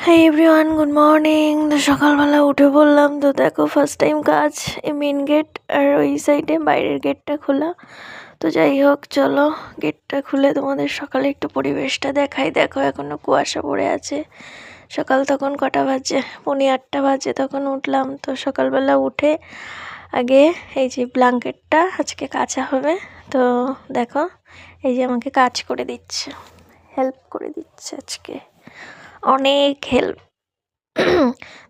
Hi everyone, good morning. তো সকালবেলা উঠে পড়লাম। তো দেখো ফার্স্ট টাইম কাজ, এই মেন গেট আর ওই সাইডে বাইরের গেটটা খোলা। তো যাই হোক, চলো গেটটা খুলে তোমাদের সকালে একটু পরিবেশটা দেখাই। দেখো এখনো কুয়াশা পড়ে আছে। সকাল তখন কটা বাজে, 7:45 বাজে তখন উঠলাম। তো সকালবেলা উঠে আগে এই যে ব্ল্যাঙ্কেটটা আজকে কাচা হবে। তো দেখো এই যে আমাকে কাজ করে দিচ্ছে, হেল্প করে দিচ্ছে আজকে, অনেক হেল্প।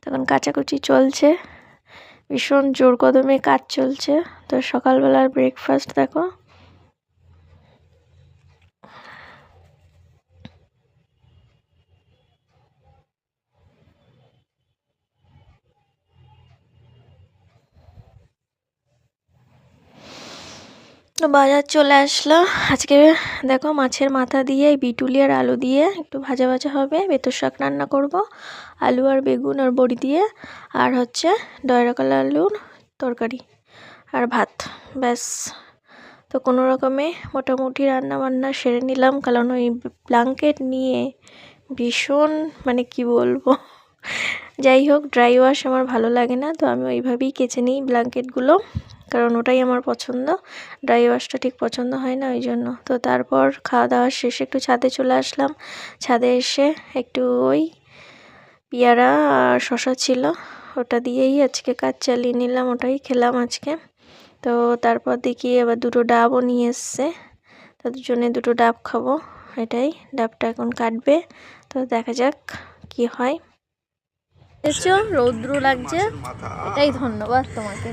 তখন কাচাকুচি চলছে, ভীষণ জোর কদমে কাজ চলছে। তো সকালবেলার ব্রেকফাস্ট দেখো, তো বাজার চলে আসলো। আজকে দেখো মাছের মাথা দিয়ে বিটুলি আর আলু দিয়ে একটু ভাজা ভাজা হবে, বেতর শাক রান্না করব, আলু আর বেগুন আর বড়ি দিয়ে, আর হচ্ছে ডয়রাকলা আলুর তরকারি আর ভাত, ব্যাস। তো কোনো রকমে মোটামুটি রান্না বান্না সেরে নিলাম, কারণ ওই ব্ল্যাঙ্কেট নিয়ে ভীষণ মানে কি বলবো। যাই হোক, ড্রাই ওয়াশ আমার ভালো লাগে না, তো আমি ওইভাবেই কেচে নিই ব্ল্যাঙ্কেটগুলো, কারণ ওটাই আমার পছন্দ। ড্রাই ওয়াশটা ঠিক পছন্দ হয় না, ওই জন্য। তো তারপর খাওয়া দাওয়া শেষে একটু ছাদে চলে আসলাম। ছাদে এসে একটু ওই পেয়ারা আর শশা ছিল, ওটা দিয়েই আজকে কাজ চালিয়ে নিলাম, ওটাই খেলাম আজকে। তো তারপর দেখি আবার দুটো ডাবও নিয়ে এসছে, তাদের জন্য দুটো ডাব খাবো। এটাই, ডাবটা এখন কাটবে, তো দেখা যাক কি হয়। দেখছো রৌদ্র লাগছে, এটাই ধন্যবাদ তোমাকে।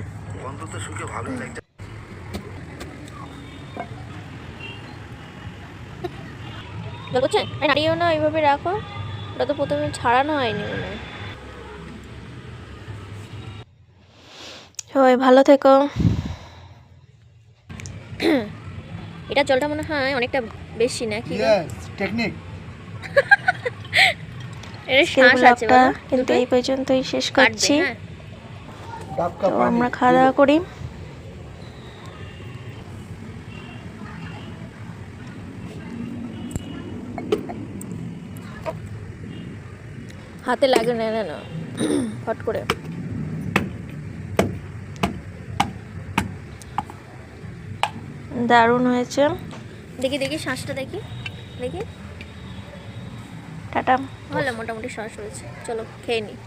নাড়িয়েও না, এইভাবে রাখো, ওটা তো প্রথমে ছাড়ানো হয়নি মনে হয়। সবাই ভালো থেকো। এটা জলটা মনে হয় অনেকটা বেশি নাকি? টেকনিক এর শ্বাস আছে বলো, কিন্তু এই পর্যন্তই শেষ করছি। তো আমরা খাওয়া দাওয়া করি। হাতে লাগে না না ফট করে। দারুণ হয়েছে। দেখি দেখি শ্বাসটা দেখি দেখি। টাটা। ভালো, মোটামুটি শ্বাস হয়েছে, চলো খেয়ে নিই।